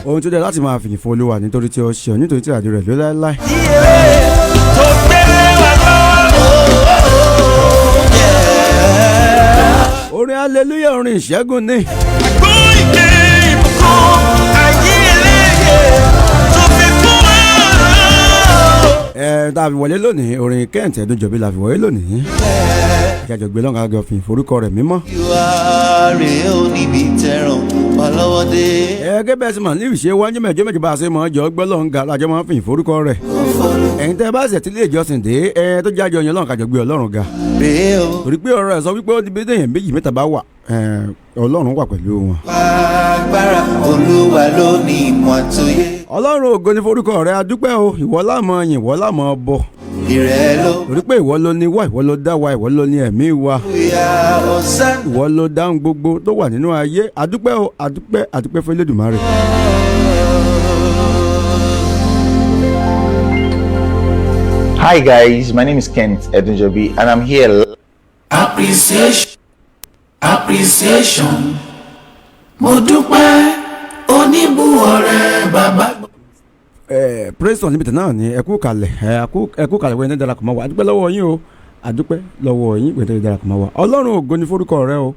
ohun tó dẹ̀ láti máa fìyìn fún Olúwa nítorí tí ó ṣe ọ́ nítorí tí àjò rẹ̀ ló láéláé. tó gbélé wa lọ́wọ́. orin hallelujah orin ìṣẹ́gun ni. gbọ́ ìgbé ìbùkún ayé eléyè tó fi fún wa. tá a fi wọlé lónìí orin Kent Ẹ̀dúnjọbí la fi wọlé lónìí. ìyájọ́ gbé lọ́nkà gọ́ fi forúkọ rẹ̀ mímọ́. ìwà rẹ̀ ò níbi tẹ̀ràn wà lọ́wọ́ dé. gẹ́gẹ́ bẹ́ẹ̀ sì mà ní ìṣe wájú mẹ́jọ méjì bá a ṣe mọ́ ọjọ́ gbọ́ lọ́nkà lájọ́ máa ń fi forúkọ rẹ̀. ẹ̀yin tẹ́ bá ṣẹ̀ tí ilé ìjọsìn dé tó jájọ yan lọ́nkà jọ gbé Ọlọ́run ga. torí pé ọ̀rọ̀ ẹ̀ sọ wípé ó ti bí déyàn méjì mẹ́ta bá wà Ọlọ́run wà pẹ̀lú wọn. agbára Olúwa ló ní ìmọ̀ àtòyé. Ọlọ́run ògo ni forúkọ rẹ̀ adúpẹ́ o ìwọ la mọ̀ yìn ìwọ la mọ̀ bọ. ìrẹ́ ló. torí pé ìwọ ló ní wá ìwọ ló dá wa ìwọ ló ní ẹ̀mí wa. ìwọ ló dáhùn gbogbo tó wà nínú ayé adúpẹ́ o adúpẹ́ fún Elédùmarè. Hi guys, my name is Kent Edunjobi and I'm here. Appreciation. Mo dúpẹ́ oníbùwọ̀rẹ́ bàbá. Praise on Limited náà ni ẹ kú kalẹ̀ wẹ́n ní darapọ̀ mọ́ wa adúpẹ́ lọ́wọ́ yín o adúpẹ́ lọ́wọ́ yín wẹ́n ní darapọ̀ mọ́ wa Ọlọ́run ògo ni forúkọ rẹ o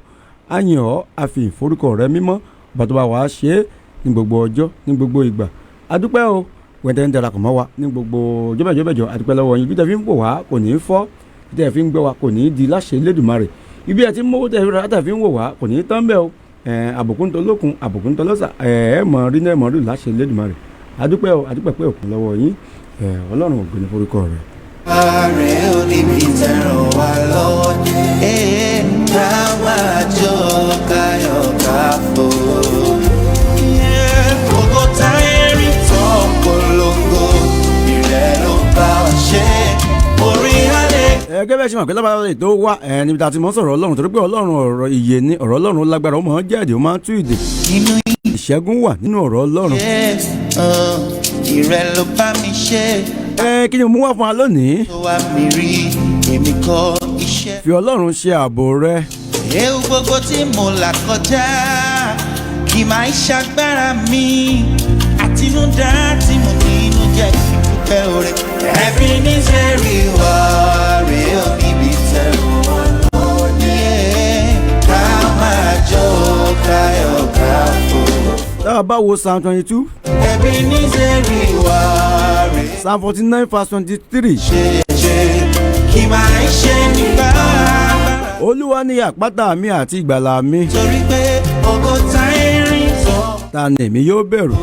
a yìn ọ́ a fi forúkọ rẹ mímọ́ bàtọ́ bá wàá ṣe é ní gbogbo ọjọ́ ní gbogbo ìgbà adúpẹ́ o wẹ́n ní darapọ̀ mọ́ wa ní gbogbo jọ́bẹ̀jọ́ adúpẹ́ lọ́wọ́ yín bí tẹ́ fi ń wò wá kò ní í fọ́ bí tẹ́ fi ń gbọ́ wa kò ní í di láṣẹ Elédùmarè ibi ẹ̀ tí mọ́wó tẹ́ fi ń wò wá kò ní í tán bẹ́ẹ̀ o àbùkún tó lókun àbùkún tó lọ́sà mọ̀ rí náà mọ̀ rí láṣẹ Elédùmarè adúpẹ́ o adúpẹ́ pé òkun lọ́wọ́ yín Ọlọ́run ògo ni forúkọ rẹ̀. ààrẹ oníbi tẹ̀ràn wà lọ́wọ́ ká máa jọ káyọ̀ káfó. gbogbo táyé rí tán polongo ìrẹ́ ló bá wa ṣe orí alẹ́. gẹ́gẹ́ bẹ́ẹ̀ ṣe mọ̀ pé lábàárọ̀ ètò wá níbi tá a ti mọ̀ sọ̀rọ̀ Ọlọ́run torí pé Ọlọ́run ọ̀rọ̀ ìyè ni ọ̀rọ̀ Ọlọ́run lágbára ó máa ń jáde ó máa ń tú ìdè. ìṣẹ́gun wà nínú ọ̀rọ̀ Ọlọ́run. ìrẹ́ ló bá mi ṣe. kí ni mo mú wá fún wa lónìí. tó wá mi rí èmi kọ́ iṣẹ́. fi Ọlọ́run ṣe ààbò rẹ. ewu gbogbo tí mo là kọjá kì máa ń ṣàgbára mi àtinúdá tí mo nínú jẹ́ ìdúpẹ́ oore. ẹ̀bí ní sẹ́rí wá rèé ò níbi tẹ̀rù ọlọ́ọ̀ni ká máa jó káyọ̀ káfó. tá a bá wo Psalm 22. ẹ̀bí ní sẹ́rí wá rèé. Psalm 49 verse 23. ṣe kí máa ń ṣe nígbà. Olúwa ni àpáta mi àti ìgbàlà mi. torí pé ògo táyé rí tán. ta ni èmi yóò bẹ̀rù.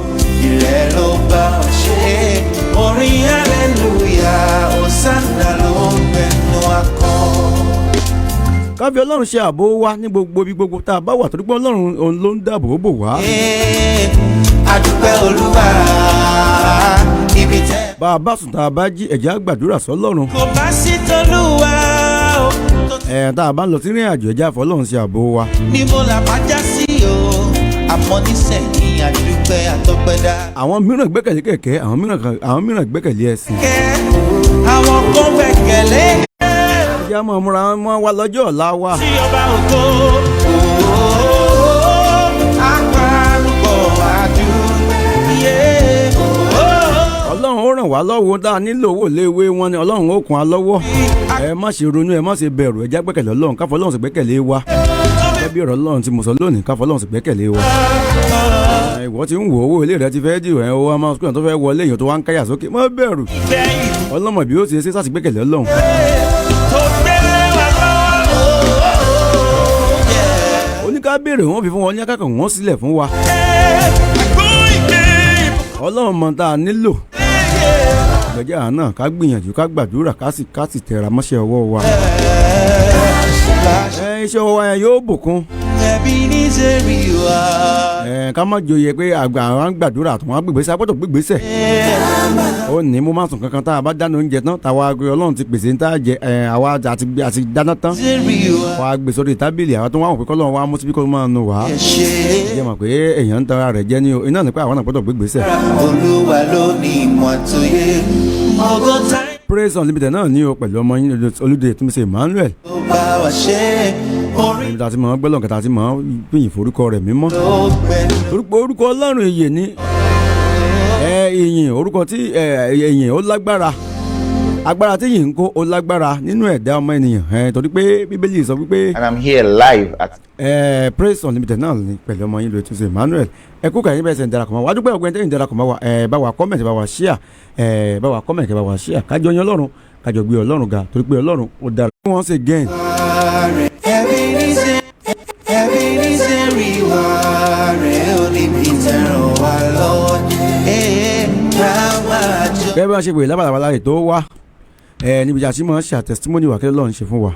ìrẹ́ ló bá wa ṣe orin hallelujah hosanna ló ń bẹnu akọ. ká fi Ọlọ́run ṣe ààbò wa ní gbogbo ibi gbogbo tá a bá wà torí pé Ọlọ́run òun ló ń dáàbò bò wá. adúpẹ́ Olúwa ibi tẹ́. bá a bá sùn tá a bá jí ẹ̀jẹ̀ á gbàdúrà sọ́lọ́run. kò bá sí tolúwa o. tá a bá ń lọ sí ìrìn àjò ẹ̀jẹ̀ àfọlọ́run ṣe ààbò wa. ni mo là bá já sí o àmọ́ nísẹ̀yìn adúpẹ́ àtọ́pẹ́dá. àwọn mìíràn gbẹ́kẹ̀lé kẹ̀kẹ́ àwọn mìíràn gbẹ́kẹ̀lé ẹṣin. àwọn kan gbẹ́kẹ̀lé. ẹ̀jẹ̀ á máa múra wọn wá lọ́jọ́ ọ̀la wa. tí ọba ògo apárúkọ àdúyé. Ọlọ́run ó ràn wá lọ́wọ́ tá a nílò owó léwé wọn ni Ọlọ́run ó kún wa lọ́wọ́. ẹ má ṣe ronú ẹ má ṣe bẹ̀rù ẹ̀jẹ̀ gbẹ́kẹ̀lé Ọlọ́run káfọ́ Ọlọ́run sì gbẹ́kẹ̀lé wa. gẹ́gẹ́ bí ọ̀rọ̀ Ọlọ́run tí mo sọ lónìí káfọ́ Ọlọ́run sì gbẹ́kẹ̀lé wa. ìwọ ti ń wo owó ilé rẹ ti fẹ́ dì ẹ̀ owó ọmọ sukùl tó fẹ́ wọlé èèyàn tó wá ń káyà sókè má bẹ̀rù. ọlọ́mọ bí ó ti ṣe sáà gbẹ́kẹ̀lé Ọlọ́run. oníká béèrè wọn fi fún wọn ní akákan wọn sílẹ̀ fún wa. Ọlọ́run mọ̀ tá a nílò. ìgbẹ́jẹ́ àná ká gbìyànjú ká gbàdúrà ká sì tẹra mọ́ṣẹ́ ọwọ́ wa. iṣẹ́ ọwọ́ wa yẹn yóò bùkún. ẹbí ní sẹ́rí wá. ká má joyè pé àgbà àwọn gbàdúrà tó wọn gbégbèsè agbọ́dọ̀ gbégbèsè. ó ní mo máa sùn kankan tá a bá dáná oúnjẹ tán táwa Ọlọ́run ti pèsè ní tá a jẹ àwa àti dáná tán. wàá gbé sórí tábìlì àwa tó wà wọ́n pé kọ́lọ́run wa mú síbí kó máa nù wá. jẹ́ mọ̀ pé èèyàn ń tara rẹ̀ jẹ́ ní o iná nípa àwọn náà gbọ́dọ̀ gbégbèsè. Olúwa ló ní ìmọ̀ àtòyé. Praise Unlimited náà ní o pẹ̀lú ọmọ yín Olúdé Túnmise Emmanuel. ó bá wa ṣe orin. ibi tá a ti mọ̀ gbẹ́lọ̀ kẹta ti mọ̀ gbìyìn forúkọ rẹ̀ mímọ́. ló gbẹnu. orúkọ Ọlọ́run ìyè ni ìyìn orúkọ tí ìyìn ó lágbára agbára tí yìí ń kó ó lágbára nínú ẹ̀dá ọmọ ènìyàn torí pé bíbélì sọ wípé. And I'm here live at. Praise Unlimited náà ni pẹ̀lú ọmọ yín lórí túnṣe Emmanuel ẹ kú kàyín bẹ́ẹ̀ sẹ̀ ń darapọ̀ mọ́ wa dúpẹ́ ọgbẹ́ni tẹ́yìn darapọ̀ mọ́ wa bá wa comment bá wa share bá wa comment bá wa share kájọ yan Ọlọ́run kájọ gbé Ọlọ́run ga torí pé Ọlọ́run ó dára. once again. bẹ́ẹ̀ bá ṣe wèé lábàlábàlá rẹ̀ tó wá níbi tí a ti máa ń ṣe testimony wà kí Ọlọ́run ṣe fún wa.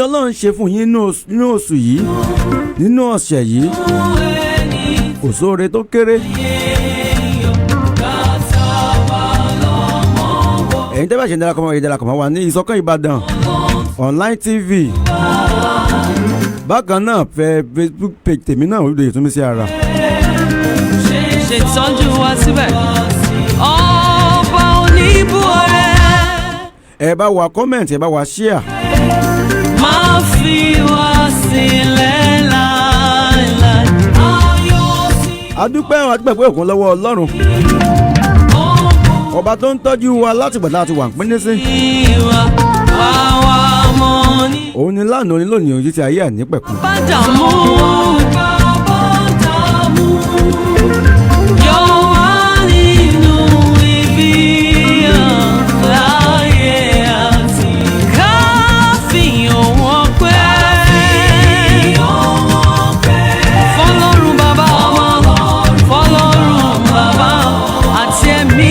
Ọlọ́run ṣe fún yín nínú oṣù yìí nínú ọ̀sẹ̀ yìí kò sóore tó kéré. ẹ̀yin tẹ́lẹ̀ ṣe ń darapọ̀ mọ́ wa ní Isokan Ibadan online TV bákan náà fẹ́ Facebook page tèmi náà Olóyè Tunmise ara. ṣètọ́jú wa síbẹ̀ ọba oníbù ọ̀rẹ́. ẹ bá wa comment ẹ bá wa share. Má fi wá sílẹ̀ láéláé. adúpẹ́ pé òkun lọ́wọ́ Ọlọ́run ọba tó ń tọ́jú wa láti gbàdá àti wà ń pín ní sí. òun ni lánàá òní lónìí ojú ti ayé ànípẹ̀kun. bàdàmú yọ wá nínú ibi láyé àti káfíń wọn pẹ́. fọlọ́run bàbá ọmọ fọlọ́run bàbá àti ẹ̀mí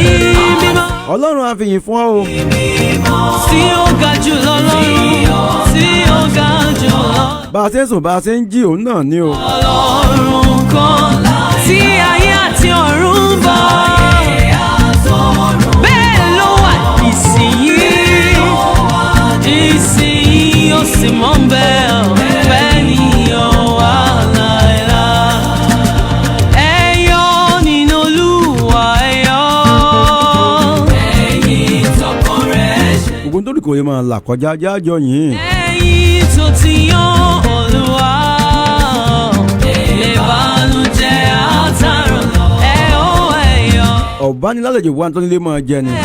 mímọ́. Ọlọ́run á fi yìn fún ọ o. tí ó ga jù lọ lọ́run tí ó ga jù lọ. bá a ṣe ń sùn bá a ṣe ń jí òun náà ni o. Ọlọ́run kan tí ayé àti ọ̀run bọ̀. bẹ́ẹ̀ ló wà ìsìnyí ó sì mọ́ bẹ́ẹ̀ bẹ́ẹ̀ ni ó wà láéláé. ẹ yọ̀ nínú Olúwa ẹ yọ̀. ẹ̀yin tọkàn rẹ̀ ṣe. ogun tó dìkò yìí máa là kọjá jájọ yìí. ẹ̀yin tó ti yan Olúwa lè bànújẹ́ àtàrò ẹ ó ẹ yọ̀. ọ̀bánilálejò wa tó nílé máa jẹ ni. ẹ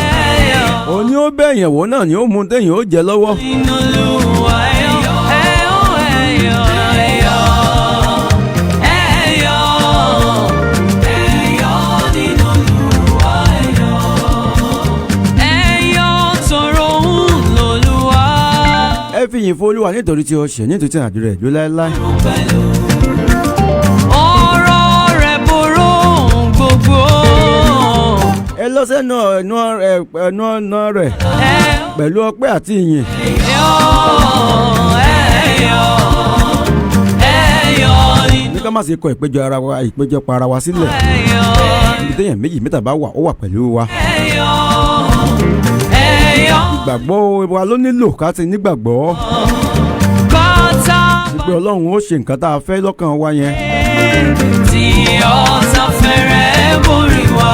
yọ̀. òní ó bẹ̀yẹ̀ wò náà ni ó mú téèyàn ó jẹ lọ́wọ́. nínú Olúwa ẹ yọ̀. ẹ ó ẹ yọ̀ ẹ yọ̀ ẹ yọ̀ ẹ yọ̀ nínú Olúwa ẹ yọ̀. ẹ yọ̀ tọrọ òun lOlúwa. ẹ fi yìn fún Olúwa nítorí tí ó ṣe nítorí tí àdúrà ẹ̀ ló láéláé. ọ̀rọ̀ rẹ̀ borò ohun gbogbo. ẹ lọ sẹ́nu ọ̀nà rẹ̀ pẹ̀lú ọpẹ́ àti ìyìn. ní ká má ṣe kọ ìpéjọpọ̀ ara wa sílẹ̀. ibi téèyàn méjì mẹ́ta bá wà ó wà pẹ̀lú wa. ìgbàgbọ́ wa ló nílò ká ti nígbàgbọ́. pé Ọlọ́run ó ṣe nǹkan tá a fẹ́ lọ́kàn wa yẹn. tí ọ̀tá fẹ́rẹ̀ borí wa.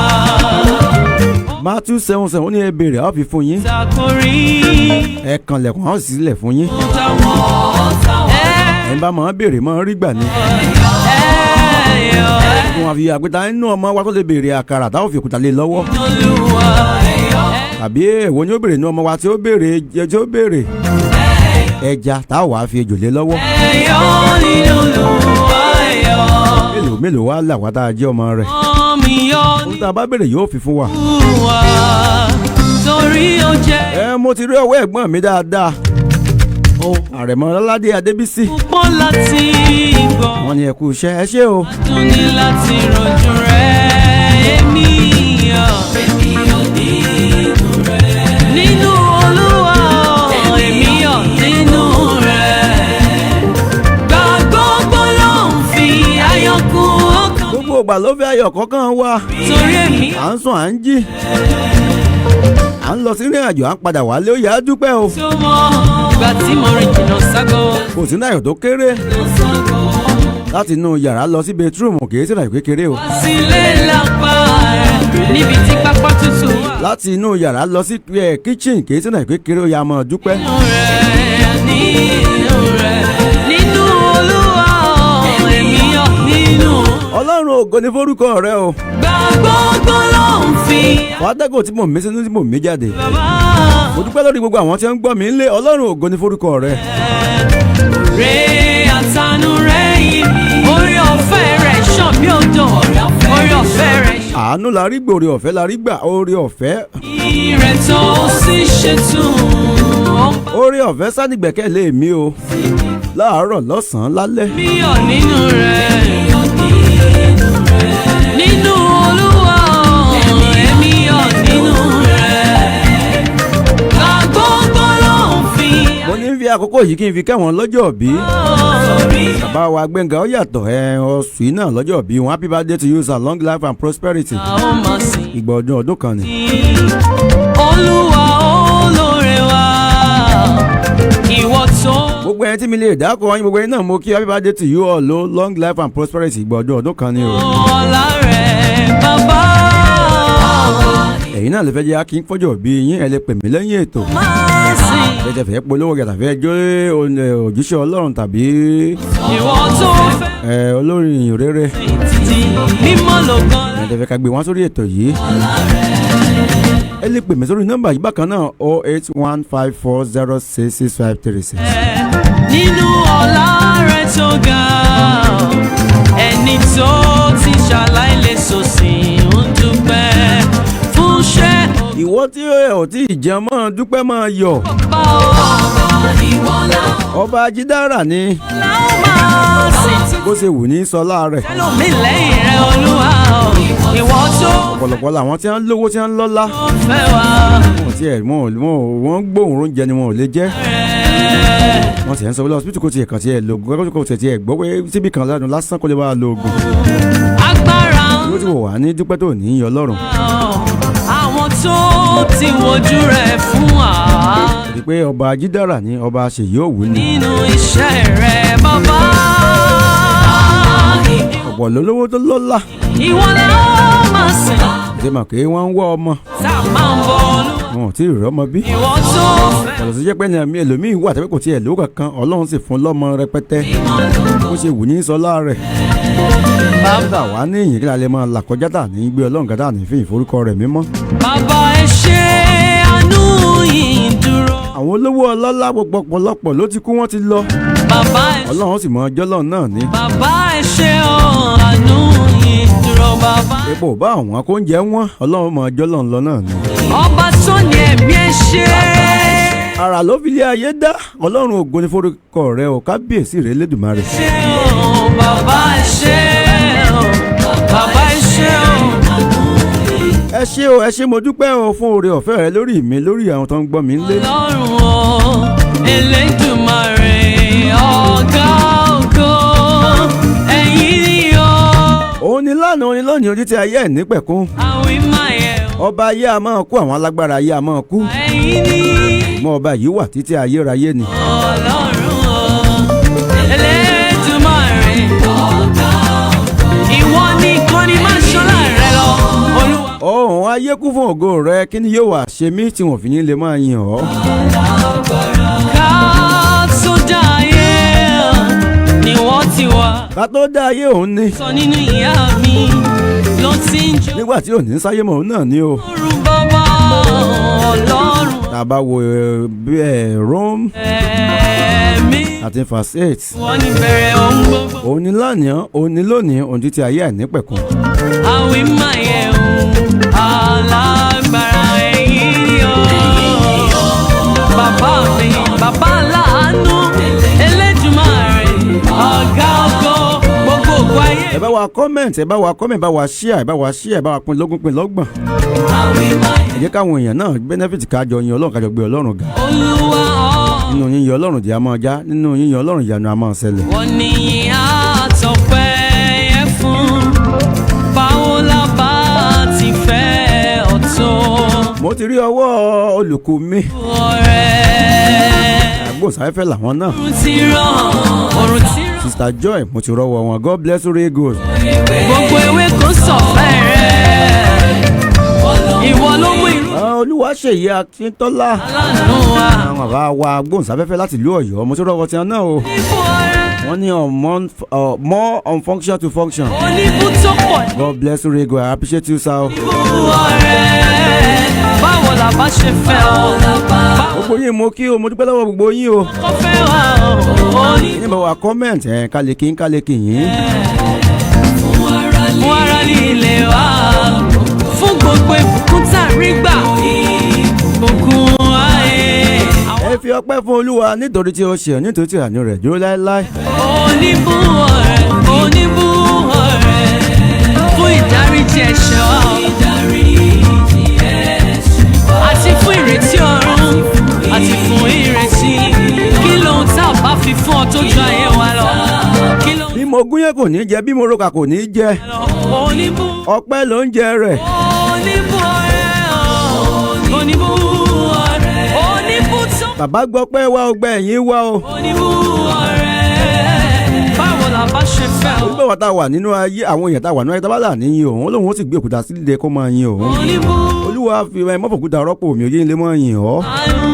Matthew 7:7 ó ní ẹ béèrè a ó fi fún yín. ẹ kànlẹ̀kùn a ó ṣí sílẹ̀ fún yín. ẹ bá máa béèrè máa rí gbà ni. wọ́n á fi àgbẹ̀ta nínú ọmọ wa tó lè béèrè àkàrà tá ó fi òkúta lé lọ́wọ́. tàbí èèwọ̀ ni ó béèrè nínú ọmọ wa tí ó béèrè ẹja tá a wàá fi ejò lé lọ́wọ́. mélòó wá là wá tá a jẹ́ ọmọ rẹ̀. ohun tá a bá béèrè yóò fi fún wa. mo ti rí ọwọ́ ẹ̀gbọ́n mi dáadáa. àrẹ̀mọ Lọ́ládé Adébísí. wọ́n ní ẹ kú iṣẹ́ ẹ ṣé o. ní láti rojú rẹ̀ èmi yọ̀ nínú rẹ̀. nínú Olúwa èmi yọ̀ nínú rẹ̀. gbàgbọ́ ló ń fi ayọ̀ kún ọkàn. gbogbo ìgbà ló fi ayọ̀ kọ̀ọ̀kan wá. torí èmi à ń sùn à ń jí. à à ń lọ sí ìrìn àjò à ń padà wálé ó yá á dúpẹ́ o. tó mọ ìgbà tí mo rìn jìnnà ságo. kò sí náà tó kéré láti inú yàrá lọ sí bẹtírọ̀mù kì í sí náà kékeré o. sílé lápá rẹ̀ níbi tí pápá tútù wà. láti inú yàrá lọ sí kíchìn kì í sí náà kékeré ó yá máa dúpẹ́. nínú Olúwa èmi yọ̀ nínú. Ọlọ́run ògo ni forúkọ rẹ o. gbàgbọ́gbọ́ ló ń fi. wàá dẹ́gùn tí mò ń mí sínú tí mò ń mí jáde. bàbá mo dúpẹ́ lórí gbogbo àwọn tí wọ́n ń gbọ́ mi ń lé Ọlọ́run ògo ni forúkọ rẹ. rẹ̀ àtànú rẹ̀ yìí orí ọ̀fẹ́ rẹ̀ ṣàn bí odò orí ọ̀fẹ́ rẹ̀ ṣàn. àánú la rí gbà oore ọ̀fẹ́ la rí gbà oore ọ̀fẹ́. ìrẹ̀ tó sì ṣètò. oore ọ̀fẹ́ sánìgbẹ́kẹ̀lé mi o láàárọ̀ lọ́sàn-án lálẹ́. mi ò nínú rẹ̀ nínú Olúwa èmi ò nínú rẹ̀ gbàgbọ́gbọ́ ló ń fi. mo ní fi àkókò yìí kí n fi kẹ́wọ̀n lọ́jọ́ bí. bàbá wa Gbẹ́ngà ó yàtọ̀ oṣù yìí náà lọ́jọ́ bí wọn happy birthday to you sir, long life and prosperity. àwọn máa sìn ìgbà ọdún kan ni. Olúwa olóore wa ìwọ tó. gbogbo ẹni tí mi lè dákọ̀ yín gbogbo ẹni náà mo kí happy birthday to you all o long life and prosperity ìgbà ọdún kan ni o. ọ̀la rẹ̀ bàbá. ẹ̀yin náà lè fẹ́ jẹ́ akín fọ́jọ́ bí yín ẹ lè pè mí lẹ́yìn ètò. máa sìn ẹ fẹ́ polówó gẹ̀ tàbí ẹjọ́ òjíṣẹ́ Ọlọ́run tàbí ìwọ tó fẹ́. olórin ìyìn rere. títí mímọ́ lọ́gán. ẹ fẹ́ ká gbé wọn sórí ètò yìí. ẹ lè pè mí sórí nọ́mbà yìí bákan náà 08154066536. nínú ọlá rẹ̀ tó ga ẹni tó ti ṣàlàyé lè sòsìn ń dúpẹ́ fún iṣẹ́. ìwọ tí ò tí ì jẹun máa dúpẹ́ máa yọ̀. ọba ìwọ ọba Ajídára ni làwọn máa sìn. bó ṣe wù ní sọlá rẹ̀. ẹlòmí lẹ́yìn rẹ̀ Olúwa ìwọ tó ọ̀pọ̀lọpọ̀ làwọn tí wọ́n lówó tí wọ́n lọ́lá. fẹ́ wá. wọ́n ti ẹ̀ wọ́n gbóhùn oúnjẹ ni wọn ò lè jẹ́. wọ́n ti ẹ̀ ń sọ wọlé hospital kò tiẹ̀ kàn tiẹ̀ lo oògùn kò tiẹ̀ gbọ́ pé síbi kan lẹ́nu lásán kó lè bá a lo oògùn. agbára ló ti wò wá ní dúpẹ́ tó ní í yọ Ọlọ́run. àwọn tó ti wojú rẹ̀ fún wa. àti pé ọba Ajídára ni ọba ṣèyí òwú ni. nínú iṣẹ́ rẹ̀ bàbá. ọ̀pọ̀ lólówó tó lọ́lá. ìwọ la ó máa sìn. àti mọ̀ pé wọ́n ń wọ́ ọmọ. tá a máa ń bọ Olúwa. wọn ò tí ì rọ́mọ bí. ìwọ tó fẹ́. ọ̀rọ̀ tó jẹ́ pé ẹni ẹlòmíì wà tàbí kò tiẹ̀ lówó kankan Ọlọ́run sì fún lọ́mọ rẹpẹtẹ. bó ṣe wù ní sọlá rẹ̀. bàbá wa ní ìyìn kí la lè máa là kọjá tà ní gbé Ọlọ́run gàdá ní fi ìforúkọ rẹ̀ mímọ́. bàbá ẹ ṣe àánú yìí dúró. àwọn olówó ọlọ́lá pọ̀pọ̀lọpọ̀ ló ti kú wọ́n ti lọ. bàbá ẹ ṣe. Ọlọ́run sì mọ ọjọ́ lọ́run náà ní. bàbá ẹ ṣe àánú yìí dúró bàbá. epo bá àwọn akóúnjẹ wọn Ọlọ́run mọ ọjọ́ lọ́run lọ náà ní. ọba tó ní ẹ̀mí ẹ ṣe. ara ló fi lé ayé dá Ọlọ́run ògo ni forúkọ rẹ o kábíyèsí rẹ Elédùmarè. ṣe o bàbá ẹ ṣe o bàbá ẹ ṣe o. ẹ ṣé mo dúpẹ́ o fún oore ọ̀fẹ́ rẹ lórí mi lórí àwọn tó ń gbọ́ mi nílé. Ọlọ́run o Elédùmarè ọ̀gá ògo ẹ̀yin ni o. òun ni lánàá òun ni lónìí ojú tí ayé ẹ̀ nípẹ̀kún. àwí máa yẹ o. ọba ayé a máa kú àwọn alágbára ayé a máa kú. ẹ̀yin ni mọ ọba yìí wà títí ayérayé ni. Ọlọ́run o Elédùmarè ọ̀gá ògo. ìwọ nìkan ni máa ṣọlá rẹ lọ Olúwa. ọ̀hún ayé kú fún ògo rẹ kí ni yóò wá ṣe mí tí wọ́n fi ní lè máa yìn ọ́. ká tó dá ayé ni wọ́n ti wá. ká tó dá ayé òun ni. sọ nínú ìyá mi ló ti ń jó. nígbà tí ò ní sáyé mọ́ òun náà ni o. Ọlọ́run bàbá Ọlọ́run tá a bá wo Rome ẹ̀mí. àti verse 8. wọ́n ní bẹ̀rẹ̀ ohun gbogbo. òun ni lánàá òun ni lónìí òun títí ayé ẹ̀ nípẹ̀kún. àwí máa yẹ ohun alágbára ẹ̀yìn ni o. bàbá mi bàbá láàánú Elédùmarè ọ̀gá ògo gbogbo ògo ayé. ẹ bá wa comment ẹ bá wa share ẹ bá wa pín lógún pín lọ́gbọ̀n. àwí máa yẹ. ẹ jẹ́ káwọn èèyàn náà benefit kájọ yin Ọlọ́run kájọ gbé Ọlọ́run ga. Olúwa nínú yíyan Ọlọ́run jẹ́ a máa já nínú yíyan Ọlọ́run ìyanu a máa ṣẹlẹ̀. wọ́n ní àtọ̀pẹ́ yẹ fún báwo la bá ti fẹ́ ọ̀tọ̀. mo ti rí ọwọ́ olùkú mi ọ̀rẹ́. agbóhùnsáfẹ́fẹ́ làwọn náà Òrùn ti ràn, òrùn ti ràn. Sister Joy mo ti rọwọ́ wọn God bless you really good. Gbogbo ewé kò sọ̀fẹ́ rẹ̀. Ìwọ ló mú irú Olúwaṣèyí Akíntọ́lá aláàánú wa. àwọn bàbá wa agbóhùnsáfẹ́fẹ́ láti ìlú Ọ̀yọ́ mo ti rọwọ́ tiwọn náà o. Oníbù ọ̀rẹ́. wọ́n ní more on function to function. Oníbù tó pọ̀ ní God bless you really good. I appreciate you sir. ìbú ọ̀rẹ́. Báwo la bá ṣe fẹ́ ọ? gbogbo yín mo kí o mo dúpẹ́ lọ́wọ́ gbogbo yín o. Kọ́ fẹ́ wa o. Oníbù ní bá wa comment kálẹ̀kì yín. fún ara líle wa. Fún gbogbo ìbùkún tá a rí gbà. Ìbùkún ayé. ẹ fi ọpẹ́ fún Olúwa nítorí tí ó ṣe nítorí tí àánú rẹ̀ dúró láéláé. Oníbù ọ̀rẹ́. Oníbù ọ̀rẹ́. Fún ìdáríjì ẹ̀ṣẹ̀ wa. Àti fún ìrètí ọ̀run. Àti fún ìrètí. Kí lóhun tá a bá fi fún ọ tó ju ayé wa lọ? Kí lóhun bí mo gúnyán kò ní jẹ bí mo roka kò ní jẹ lọ? Oníbù. ọpẹ́ ló ń jẹ rẹ̀. Oníbù ọ̀rẹ́ o. Oníbù ọ̀rẹ́. Oníbù tó. bàbá gbọ́ pé wá ọgbẹ́ ẹ̀yìn wá o. Oníbù ọ̀rẹ́. Báwo la bá ṣe fẹ́ o? nígbà wà tá a wà nínú ayé àwọn èèyàn tá a wà nínú ayé tá a bá là níyìn òun lòun ó sì gbé òkúta sílẹ̀ kó máa yin òun. Oníbù Olúwa fi mọ́fòkúta rọ́pò mi òye ilé mọ́ yin ọ́. àánú.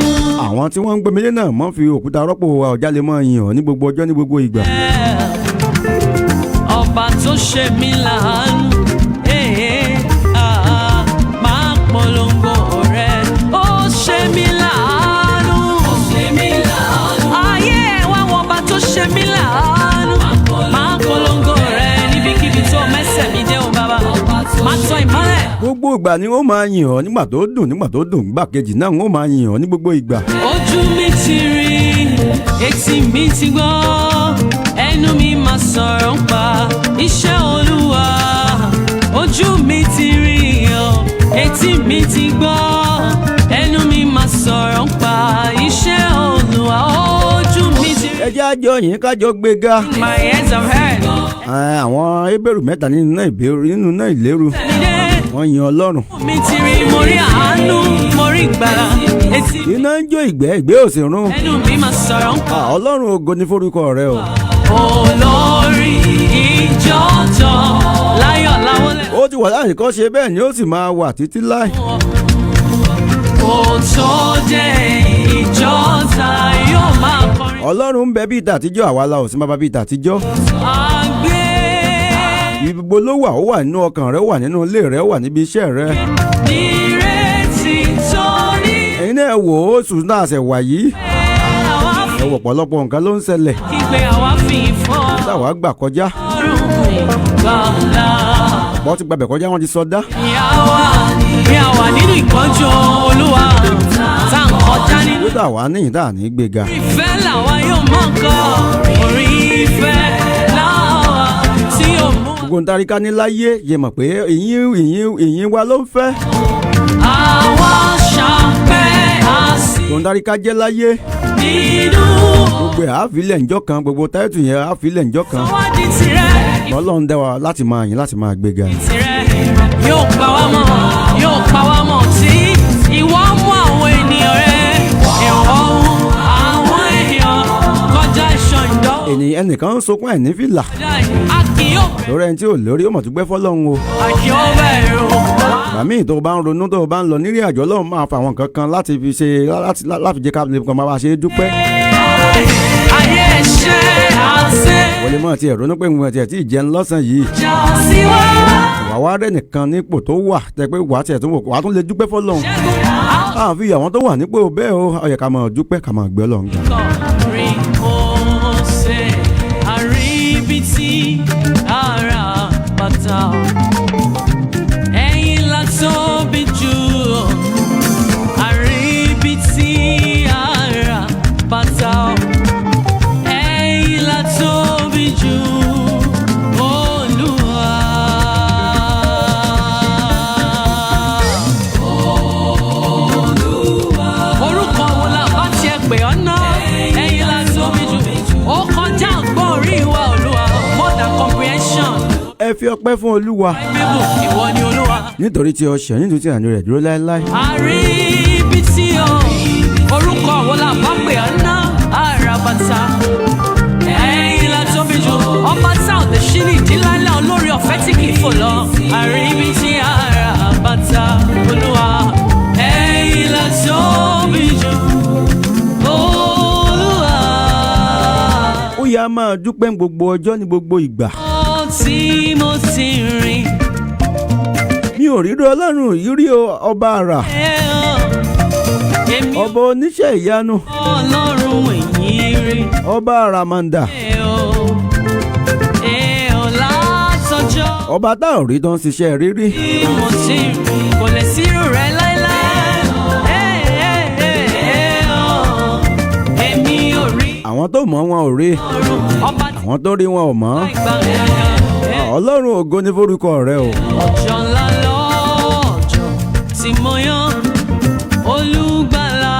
àwọn tí wọ́n ń gbẹmílẹ̀ náà mọ́ fi òkúta rọ́pò ọjà lè mọ́ yin ọ́ ní gbogbo ọjọ́ ní gbogbo ìgbà. Ọba tó ṣe mí láàánú, máa polongo rẹ̀. Ó ṣe mí láàánú, ayé ẹ̀ wá wọ ọba tó ṣe mí láàánú. Máa polongo rẹ̀ níbikíbi tó mẹ́sẹ̀ mi dé o bàbá. Máa tọ́ ìmọ́lẹ̀. gbogbo ìgbà ni ó máa yin ọ́ nígbà tó dùn nígbà kejì náà ó máa yin ọ́ ní gbogbo ìgbà. Ojú mi ti rí, etí mi ti gbọ́, ẹnu mi máa sọ̀rọ̀ ń pa iṣẹ́ Olúwa. Ojú mi ti rí o, etí mi ti gbọ́, ẹnu mi máa sọ̀rọ̀ ń pa iṣẹ́ Olúwa. Ojú mi ti rí. ẹ jẹ́ àjọ yìí kájọ gbéga. My ears have heard. àwọn Hébérù mẹ́ta nínú náà ìléru wọ́n yin Ọlọ́run. Mi ti rí, mo rí àánú, mo rí ìgbàlà. Etí mi, iná ń jó ìgbẹ́ òsì run. ẹnu mi máa sọ̀rọ̀ ń pa. Ọlọ́run ògo ní forúkọ rẹ o. Olórí ìjọ tán láyọ̀ láwọlẹ̀. ó ti wà láti kọ́ ṣe bẹ́ẹ̀ ni ó sì máa wà títí láì. Kò tó dé ìjọ ta yóò máa kọrin. Ọlọ́run ń bẹ bí ìta àtijọ́ àwa la ò sí bàbá bí ìta àtijọ́. Àgbẹ̀ Gbogbo ló wà ó wà nínú ọkàn rẹ ó wà nínú ilé rẹ ó wà níbi iṣẹ́ rẹ. nírètí tó ní. ẹ̀yin náà wò ó oṣù náà ṣẹ̀ wà yìí. Àwa ẹ wọ̀ pọ̀lọpọ̀ nǹkan ló ń ṣẹlẹ̀. kígbe àwa fi fọ́. táwa gbà kọjá. Ọ̀run ìgbàlà. wọ́n ti gbàbẹ̀ kọjá wọ́n ti sọdá. Bí a wà nínú ìpọ́njú Olúwa tá à ń kọjá nínú. ló dà wá níyìn tá à ní gbéga. Ìfẹ́ làwa yóò mọ̀ kọ́, orí ìfẹ́ làwa tí yóò mú. gbogbo ń tarí ká ní láyé yẹ mọ̀ pé ìyìn wa ló ń fẹ́. Àwa ṣàpẹ́ àsì gbogbo ń tarí ká jẹ́ láyé. nínú. gbogbo ẹ̀ àfilẹ̀ ńjọ́ kan gbogbo táìtù yẹn àfilẹ̀ ńjọ́ kan. Sọ́wádìí tirẹ̀, Ọlọ́run dá wa láti máa yìn láti máa gbéga. tirẹ̀ yóò pa wá mọ́, yóò pa wá mọ́ tí ìwọ mú àwọn ènìyàn rẹ̀. Ìwọ mú àwọn èèyàn kọjá ìṣàn ìdánwò. ẹnìkan ń sokún ẹ̀ ní fìlà. A kì yóò lórí ẹni tí ò lórí ó mọ̀ tó gbẹ́ fọ́lọ́run o. bẹ̀rù. bàmí tó o bá ń ronú tó o bá ń lọ nírìn àjò Ọlọ́run máa fa àwọn nǹkan kan láti fi ṣe láti jẹ́ ká lè kàn máa ṣe é dúpẹ́. Ayé ẹ̀ṣẹ̀ àti wọ́n lè mọ̀ tiẹ̀ ronú pé ìwọ̀n tiẹ̀ tí ì jẹun lọ́sàn yìí. ìjà sí wá. wà wá rẹ̀ nìkan nípò tó wà tẹ́ pé wà á tiẹ̀ tó wò wà á tún lè dúpẹ́ fọ́lọ́run. àfi àwọn tó wà nípò bẹ́ẹ̀ o ó yẹ ká máa dúpẹ́ ká máa gbé Ọlọ́run ga. Rí ọ̀sẹ̀ àríbitì ara bàtà. Ẹ̀yin la tóbi jù. Àríbitì ara bàtà. Ẹ̀yin la tóbi jù. Olúwa. Orúkọ wo la bá tiẹ̀ pè ọ́ ná? Ẹ̀yin la tóbi jù. Ó kọjá ọgbọ́n orí wa Olúwa. More than comprehension. ẹ fi ọpẹ́ fún Olúwa. Bíbù ìwọ ni Olúwa. nítorí tí ọṣẹ nítorí tí àánú rẹ̀ dúró láéláé. àríbítí o orúkọ wo la bá pè ọ́ ná àràbàtà ẹ̀yin la tóbi jù ọba tá ò lè ṣí ní ìdílálẹ̀ olórí ọ̀fẹ́ tí kì í fò lọ àríbítí àràbàtà olúwa ẹ̀yin la tóbi jù olúwa. ó yá máa dúpẹ́ ní gbogbo ọjọ́ ní gbogbo ìgbà. tí mo ti rìn. mi ò ríro ọlọ́run yìí rí ọba àrà ọba oníṣẹ́ ìyanu ọlọ́run èyí rí ọba àràmàǹdà látọjọ́ ọba tá ò rí tó ń ṣiṣẹ́ rírí. mo ti rìn kò lè sírò rẹ láéláé èmi ò rí àwọn tó mọ̀ wọn ò rí ọba àwọn tó rí wọn ò mọ̀. ọlọ́run ògo ní forúkọ rẹ o. ọjọ́ ńlá lọ́jọ́ tí mo yàn olùgbàlà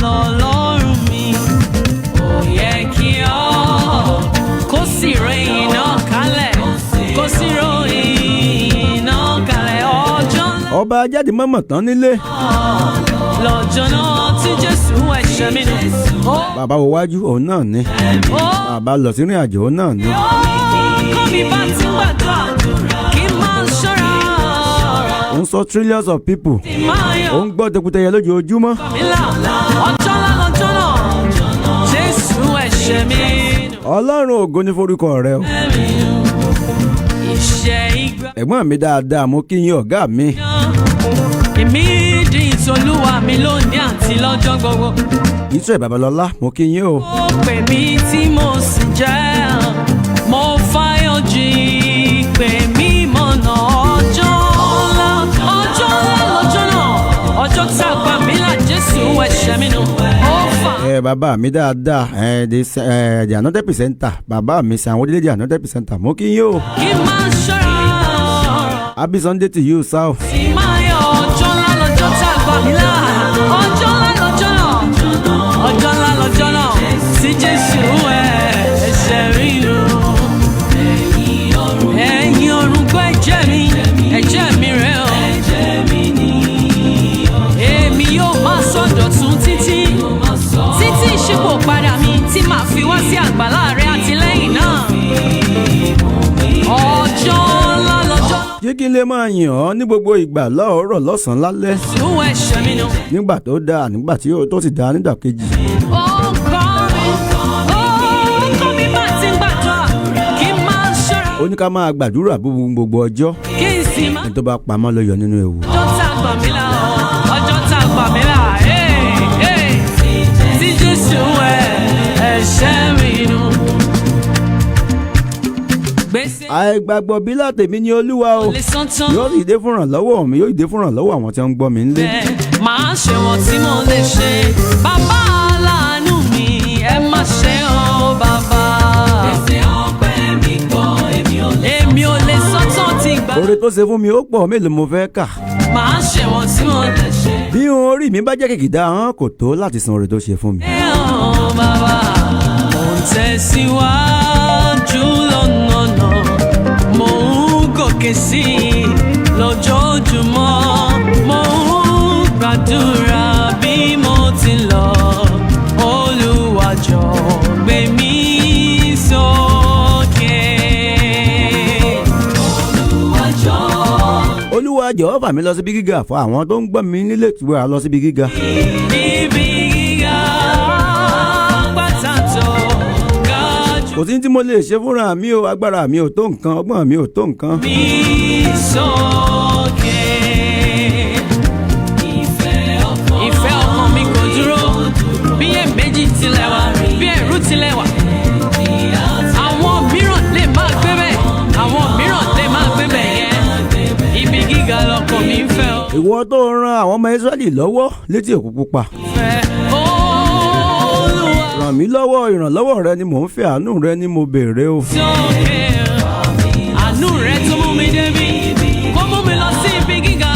lọ́lọ́run mi ó yẹ kí ọ kó sì ròyìn náà kalẹ̀ kó sì ròyìn náà kalẹ̀ ọjọ́ ńlá ọba ajáde mọ́mọ́ tán nílé. lọ́jọ́ náà tí Jésù ẹ̀ṣẹ̀ mi nù. bàbá wo wájú òun náà ní. bàbá lọ sí ìrìn àjò òun náà ní. kọ́ mi bá ti gbàdúrà kí n máa ṣọ́ra. ó ń sọ trillions of people. ó ń gbọ́ tẹkutẹyẹ lójoojúmọ́. ọjọ́ ńlá lọ́jọ́ náà Jésù ẹ̀ṣẹ̀ mi nù. ọlọ́run ògo ní forúkọ rẹ o. iṣẹ́ ìgbà. ẹ̀gbọ́n mi dáadáa mo kí yín ọ̀gá mi. èmi di ìtòlúwa mi lónìí àti lọ́jọ́ gbogbo. Israel Babalọ́lá mo kí yín o. ó pè mí tí mo sì jẹ́ mo fáyọ̀ jí pè mí mọ̀nà ọjọ́ ńlá lọ́jọ́ náà ọjọ́ tá a gbà mí là Jésù ẹ̀ṣẹ̀ mi nù ó fà. bàbá mi dáadáa the anointed presenter bàbá mi Sanwó Délé the anointed presenter mo kí yín o. kí n máa ṣọ́ra. Happy Sunday to you South. tí máa yọ ọjọ́ ńlá lọ́jọ́ tá a gbà mí là ọjọ́ ńlá lọ́jọ́ náà ọjọ́ ńlá lọ́jọ́ náà tí Jésù ẹ̀ṣẹ̀ mi nù. ẹ̀yin ọ̀run gbọ́ ẹ̀jẹ̀ mi rẹ̀ o. èmi yóò máa sọ̀dọ̀ tún títí ìṣípò padà mi tí màá fi wá sí àgbàlá rẹ̀ àtìlẹ́yìn náà. ọjọ́ ńlá lọ́jọ́. jẹ́ kí n lè máa yìn ọ́ ní gbogbo ìgbà lọ́ọ̀rọ̀ lọ́sàn-án lálẹ́. Jésù ẹ̀ṣẹ̀ mi nù. nígbà tó dáa nígbà tí tó sì dáa nígbà kejì. ó kọ́ mi bá ti ń gbàdúrà kí n máa ṣọ́ra. ó ní ká máa gbàdúrà gbogbo ọjọ́. kí n sì máa. ní tó bá pamọ́ ló yọ nínú ewu. ọjọ́ tá a gbà mí là ọjọ́ tá a gbà mí là tí Jésù ẹ̀ṣẹ̀ mi nù. gbèsè àìgbàgbọ́ bí látèmi ni olúwa o. lè san tán. yóò dìde fún ìrànlọ́wọ́ mi yóò dìde fún ìrànlọ́wọ́ àwọn tí wọ́n ń gbọ́ mi nílé. máa ṣe wọ́n tí mo lè ṣe bàbá aláàánú mi ẹ má ṣe ọ́ bàbá. ẹsẹ̀ ọpẹ́ mi gbọ́ èmi ò lè sọ́tọ̀ tí gbà. oore tó ṣe fún mi ó pọ̀ mélòó mo fẹ́ kà. máa ṣe wọ́n tí mo lè ṣe. bí orí mi bá jẹ́ kìkìdá hàn kò tó láti san oore tó ṣe fún mi. ẹ ọ́ bàbá mo ń tẹ̀síwájú lọ́nà náà mo ń gòkè sí i lójoojúmọ́ mo ń gbàdúrà bí mo ti lọ Olúwa jọ̀ọ́ gbé mi sókè. olúwa jọ̀ọ́ fà mí lọ síbi gíga fún àwọn tó ń gbọ́ mi nílé ìtura lọ síbi gíga. ibi gíga pàtàkì ga jù. kò sí ní tí mo lè ṣe fúnra mi o agbára mi ò tó nǹkan ọgbọ́n mi ò tó nǹkan. mi sókè. ìfẹ́ ọkàn mi kò dúró bí èméjì tilẹ̀ wà bí ẹ̀rù tilẹ̀ wà. àwọn mìíràn lè máa gbé bẹ́ẹ̀ àwọn mìíràn lè máa gbé bẹ́ẹ̀ yẹn. ibi gíga lọkàn mi ń fẹ́ o. ìwọ tó ran àwọn ọmọ Ísírẹ́lì lọ́wọ́ létí òkun pupa. fẹ́ Olúwa ràn mí lọ́wọ́ ìrànlọ́wọ́ rẹ ni mò ń fẹ́ àánú rẹ ni mo béèrè o. sókè. àánú rẹ̀ tó mú mi débi kó mú mi lọ sí ibi gíga.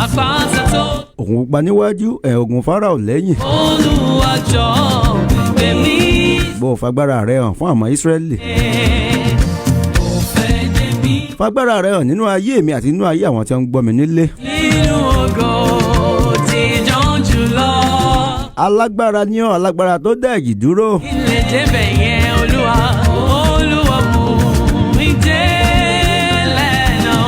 àpáta tó. òkun pupa níwájú ògùn Fáráò lẹ́yìn. Olúwa jọ̀ọ́ gbé mi. bó o fagbára rẹ hàn fún àwọn Ísírẹ́lì. fagbára rẹ hàn nínú ayé mi àti nínú ayé àwọn tí wọ́n ń gbọ́ mi nílé. nínú ògo tí jọ̀ọ́ jùlọ. alágbára ni ọ́, alágbára tó dá èjì dúró. ilé débẹ̀ yẹn olúwa olúwa mú mi délẹ̀ náà.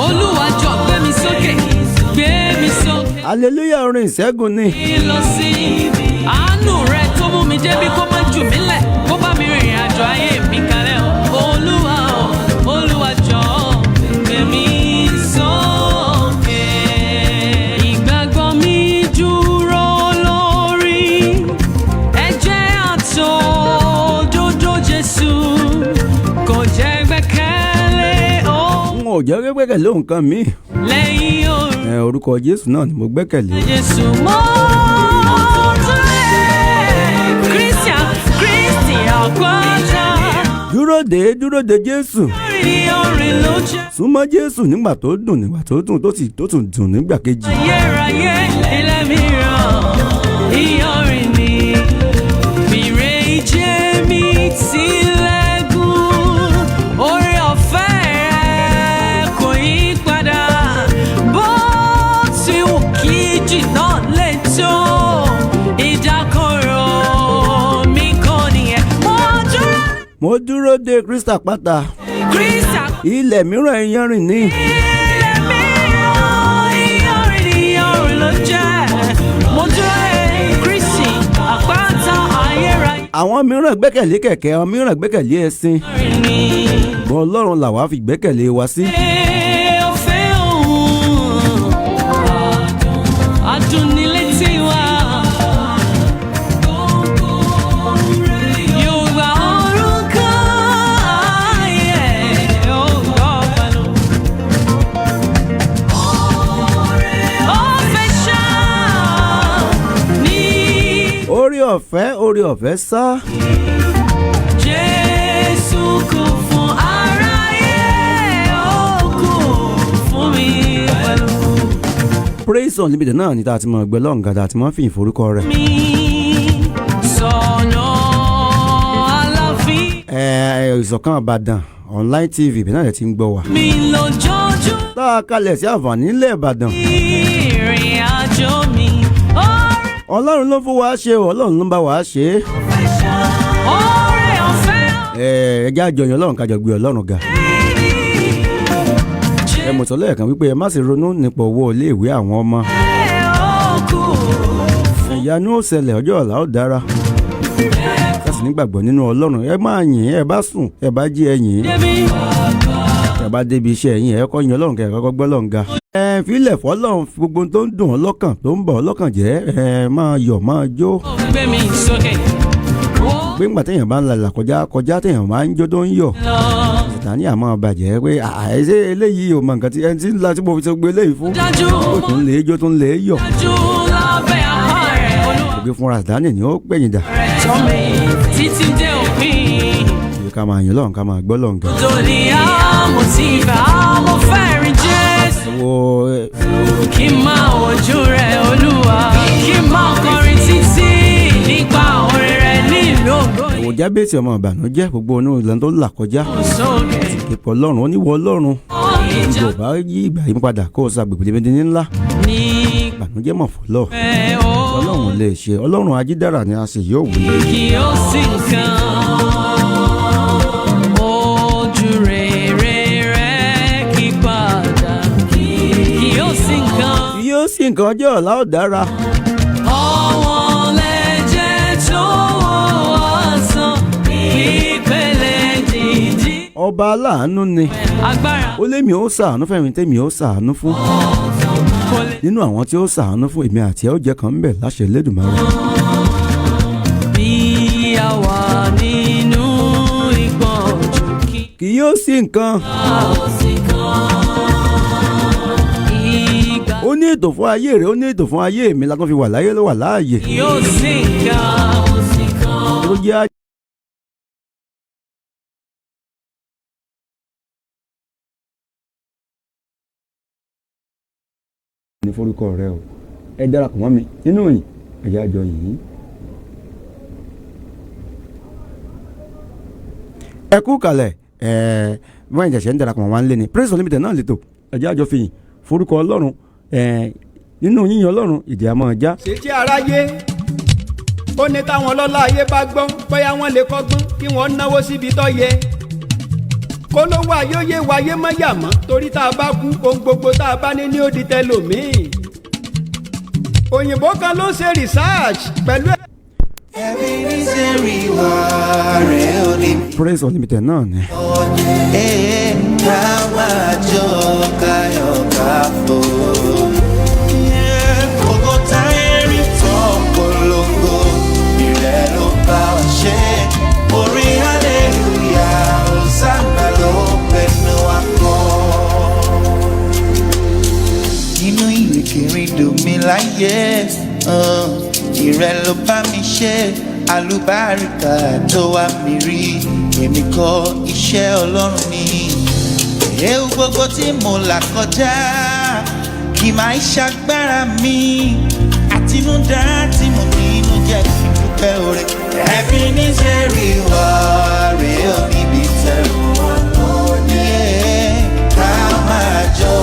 olúwa jọ gbé mi sókè gbé mi sókè. hallelujah orin ìṣẹ́gun ni. lọ sí àánú rẹ tó mú mi débi kó má jù mí lẹ̀ kó bá mi rìnrìn àjò ayé mi kalẹ̀ olúwa olúwa jọ gbé mi sókè. ìgbàgbọ́ mi dúró lórí ẹ̀jẹ̀ àtòdodo Jésù kò jẹ́ gbẹ́kẹ̀lé n ò jẹ́ gbẹ́kẹ̀lé nǹkan mi. lẹ́yìn orin orúkọ Jésù náà ni mo gbẹ́kẹ̀lé. Jésù mọ́ Christian gbọ́dọ̀. dúró de Jésù. orin ló jẹ́. súnmọ́ Jésù nígbà tó dùn nígbà tó dùn tó tún dùn nígbà kejì. ayérayé ilé mìíràn ìyọrin ni bìrè ìjẹ́ mi tilẹ̀kùn orí ọ̀fẹ́ rẹ̀ kò yí padà bó ti wù kí jìnnà lè tó ìdákọ̀ró mi kò nìyẹn mo dúró de Kristi àpáta. Kristi ilẹ̀ mìíràn ìyanrìn ni. àwọn mìíràn gbẹ́kẹ̀lé kẹ̀kẹ́ àwọn mìíràn gbẹ́kẹ̀lé ẹṣin. bọ́ Ọlọ́run làwa fi gbẹ́kẹ̀lé wa sí. orí ọ̀fẹ́ sá. Jésù kú fún aráyé ó kú fún mi pẹ̀lú. Praise Unlimited náà ní tá a ti mọ̀ ẹgbẹ́ lọ́ǹgà tá a ti mọ̀ fi ìforúkọ rẹ̀. mi sọ̀nà àlàáfíà. Ìsọ̀kan Ìbàdàn online TV bí náà ti ń gbọ́ wa. mi lójoojú. tá a kalẹ̀ sí àǹfààní nílẹ̀ Ìbàdàn. ìrìn àjò mi. Ọlọ́run ló fún wa ṣe o, Ọlọ́run ló ń bá wa ṣe. ọ̀rẹ́ ọ̀fẹ́. ẹjẹ́ àjọyọ̀ Ọlọ́run kájọ gbé Ọlọ́run ga. mo sọ lẹ́ẹ̀kan wípé ẹ má ṣe ronú nípa owó iléèwé àwọn ọmọ. ìyanu ó ṣẹlẹ̀ ọjọ́ ọ̀la ó dára. ká sì nígbàgbọ́ nínú Ọlọ́run ẹ máa yìn ẹ bá sùn ẹ bá jí ẹ yìn. ẹ bá débi iṣẹ́ yín ẹ kọ́ yin Ọlọ́run kẹ́ ẹ kọ́kọ́ gbọ́ Ọlọ́run ga. Fílẹ̀ fọ́lọ́run gbogbo tó ń dùn ọ́ lọ́kàn tó ń bọ̀ ọ́ lọ́kàn jẹ́ máa yọ̀ máa jó. gbé mi sókè. pé ńgbà téèyàn bá ń la kọjá téèyàn máa ń jó tó ń yọ̀. Sàtánì àmọ́ bàjẹ́ pé àìsí eléyìí ò mọ nǹkan tí ẹni tí ń la tí mo fi ṣe gbé eléyìí fún. ó tún lè jó tún lè yọ̀. òbí fúnra Sàtánì ni ó gbẹ̀yìn dà. títí dé òpin. ká máa yìn Ọlọ́run ká máa gbọ́ Ọlọ́run ga. Tòní àmọ̀ tí ìfẹ́ àmọ̀ fẹ́rin Jésù. Kí n máa wojú rẹ̀ Olúwa. Kí n máa kọrin títí nípa orin rẹ̀ nílùú ògo. òjá bẹ́ẹ̀sì ọmọ ìbànújẹ́ gbogbo onú ìlànà tó là kọjá. ìpò Ọlọ́run ó níwọ̀ Ọlọ́run. ìjọ bá yí ìgbà yí padà kó o sa gbègbè lébi ní ńlá. ìbànújẹ́ mọ̀ fọlọ́. Ọlọ́run lè ṣe Ọlọ́run ajídára ni a sì yóò wí. Kí ó sì nǹkan. yóò sì nǹkan ọjọ́ ọ̀la ó dára. ọ̀wọ́n lẹ́jẹ̀ tó wọ́sàn ìpele dídí. ọba aláàánú ni. agbára. ó lémi ó ṣàánú fẹ́mi tẹ́mi ó ṣàánú fún. nínú àwọn tí ó ṣàánú fún èmi àti ẹ̀ ó jẹ́ kan ń bẹ̀ láṣẹ Elédùmarè. bí a wà nínú ìpọ́njú kì yóò sí nǹkan. ó ní ètò fún ayé rẹ̀ ó ní ètò fún ayé mi la tó fi wà láyé ló wà láàyè. yóò sì kàn. ó jẹ́ ní forúkọ rẹ o ẹ darapọ̀ mọ́ mi nínú yìí ẹ̀yà àjọ yìí. ẹ kú kalẹ̀ wọ́n ìjẹ̀sẹ̀ ń darapọ̀ wá ń lé ni Praise Unlimited náà lè tò ẹ̀jẹ̀ àjọ fìyìn forúkọ ọlọ́run nínú yíyan ọlọ́run ìdí àmọ́ ọjà. ṣètì aráyé ó ní táwọn ọlọ́lá ayé bá gbọ́n bóyá wọ́n lè kọ́gbọ́n kí wọ́n náwó síbi tó yẹ kó ló wá yóyè wáyé mọ́ yàmọ́ torí tá a bá kú ohun gbogbo tá a bá ní ó di tẹlòmíì òyìnbó kan ló ṣe research pẹ̀lú ẹ̀. ẹbí ní sẹ́rí wá rẹ̀ ó ní. Praise Unlimited náà ni. ká máa jọ káyọ̀ káfó. gbogbo táyé rí tán polongo ìrẹ́ ló bá wa ṣe. orin hallelujah hosanna ló bẹnu wa kọ́. inú ìrìnkèrindò mi láyé ìrẹ́ ló bá mi ṣe. àlùbáríkà tó wá mi rí èmi kọ́ iṣẹ́ ọlọ́run ni. ewu gbogbo tí mo là kọjá kì máa ṣàgbára mi. àtinúdá tí mo nínú jẹ́ kí n dúpẹ́ oore. ẹbí ní sẹ́rí wá rèé ò níbi tẹ̀rù wọn lónìí. ká máa jó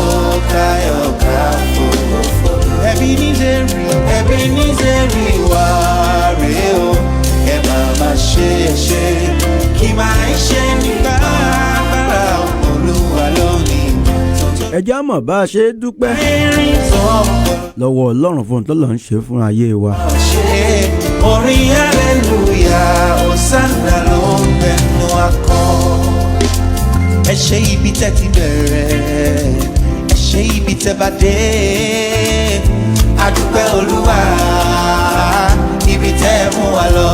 káyọ̀ káfó. ẹbí ní sẹ́rí wá rèé o. ẹ máa ṣe kí máa ṣe nípa agbára Olúwa lónìí. ẹjẹ́ àmọ̀ bá a ṣe dúpẹ́ lọ́wọ́ ọlọ́run fún tó lọ́n ṣe fún ayé wa. orin hallelujah hosanna ló ń bẹnu akọ. ẹ ṣe ibi tẹ́ ti bẹ̀rẹ̀ ẹ ṣe ibi tẹ́ bá dé. adúpẹ́ Olúwa ibi tẹ́ mú wa lọ.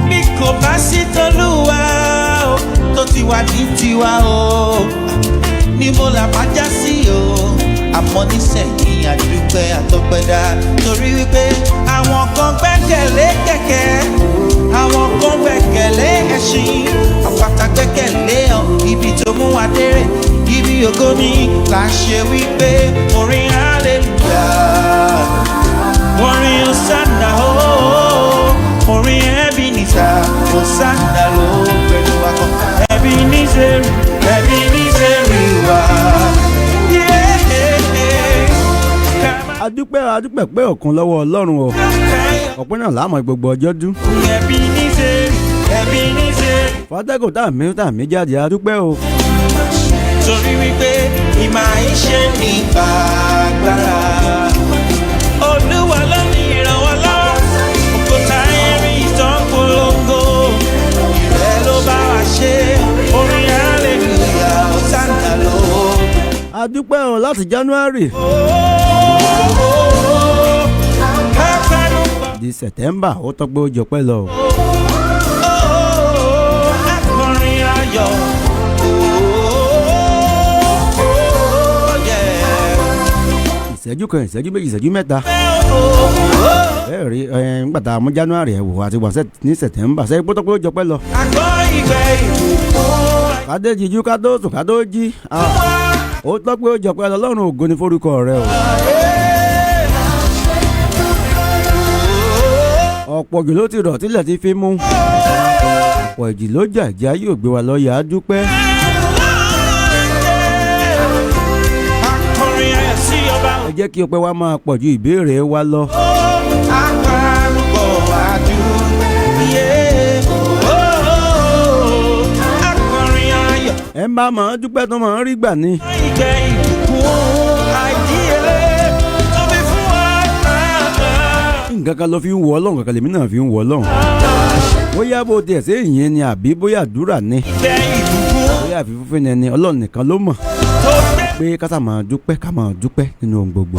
bí kò bá sí t'Olúwa o tó ti wà ní tiwa o ni mo là bá já sí o. àmọ́ nísẹ̀yìn àdúpẹ́ àtọpẹ́dá torí wípé àwọn kan gbẹ́kẹ̀lé kẹ̀kẹ́ àwọn kan gbẹ́kẹ̀lé ẹṣin àpáta gbẹ́kẹ̀lé ibi tó mú wa dérè ibi ògo ni là ń ṣe wípé orin hallelujah orin hosanna o orin Ebenezer hosanna ló pẹ̀lú akọ. Ebenezer wá. adúpẹ́ pé ọ̀kan lọ́wọ́ ọlọ́run o ọ̀pẹ́ náà láàmú gbogbo ọjọ́ dún. fàdákò tá àmì jáde adúpẹ́ o. torí wípé ìmọ̀ àìṣe nípa agbára Olúwa ló ní ìrànwọ́ lọ́wọ́ òkúta ẹ̀rín ìtàn polongo ìrẹ́ ló bá wa ṣe orin hallelujah hosanna ló. adúpẹ́ o láti January di September ó tọ́gbẹ́ ó jọpẹ́ lọ. akọrin ayọ̀ ìṣẹ́jú kan ìṣẹ́jú méjì ìṣẹ́jú mẹ́ta bẹ́ẹ̀ rí nígbàtà mú January ẹ̀ wò àti wà ní September ṣe pọ́tọ́pẹ́ ó jọpẹ́ lọ. àgọ́ ìgbẹ́ ìbùkún. kádé jíjú kádó sùn kádó jí ó tọ́pẹ́ ó jọpẹ́ lọ lọ́rùn ògo ní forúkọ rẹ o. ọ̀pọ̀ òjò ló ti rọ̀ tílẹ̀ ti fi mú ọ̀pọ̀ ìjì ló jà ìjà yóò gbé wa lọ yà á dúpẹ́. ẹ jẹ́ kí ọpẹ́ wa máa pọ̀ ju ìbéèrè wa lọ. ẹ ń bá máa dúpẹ́ tó máa ń rí gbà ni. nǹkan kan ló fi ń wọ ọlọ́run kankan lèmi náà fi ń wọ ọlọ́run. bóyá bó tiẹ̀ sí ìyẹn ni àbí bóyá àdúrà ni bóyá àfífúnfún ni ẹni ọlọ́run nìkan ló mọ̀ pé ká sá máa dúpẹ́ ká máa dúpẹ́ nínú ohun gbogbo.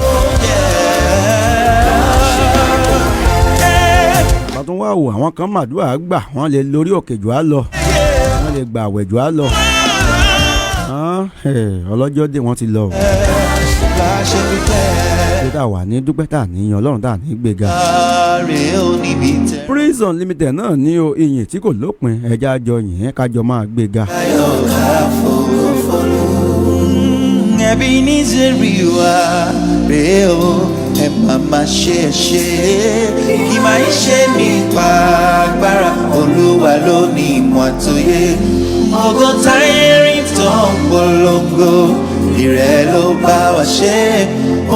bàtún wá wò àwọn kan màdúrà gbà wọ́n lè lórí òkè jù á lọ wọ́n lè gbà àwẹ̀ jù á lọ ọlọ́jọ́ dé wọ́n ti lọ. ṣé tá a wà ní dúpẹ́ tá a ní yan ọlọ́run tá a ní gbéga. Praise Unlimited náà ní o ìyìn tí kò lópin ẹja jọ yìn kájọ máa gbéga. Ebenezer wá rèé o ẹ máa ṣe kí máa ṣe nípa agbára Olúwa. olúwa ló ní ìmọ̀ àtòyé ògo táyé rí tó ń polongo ìrẹ́ ló bá wa ṣe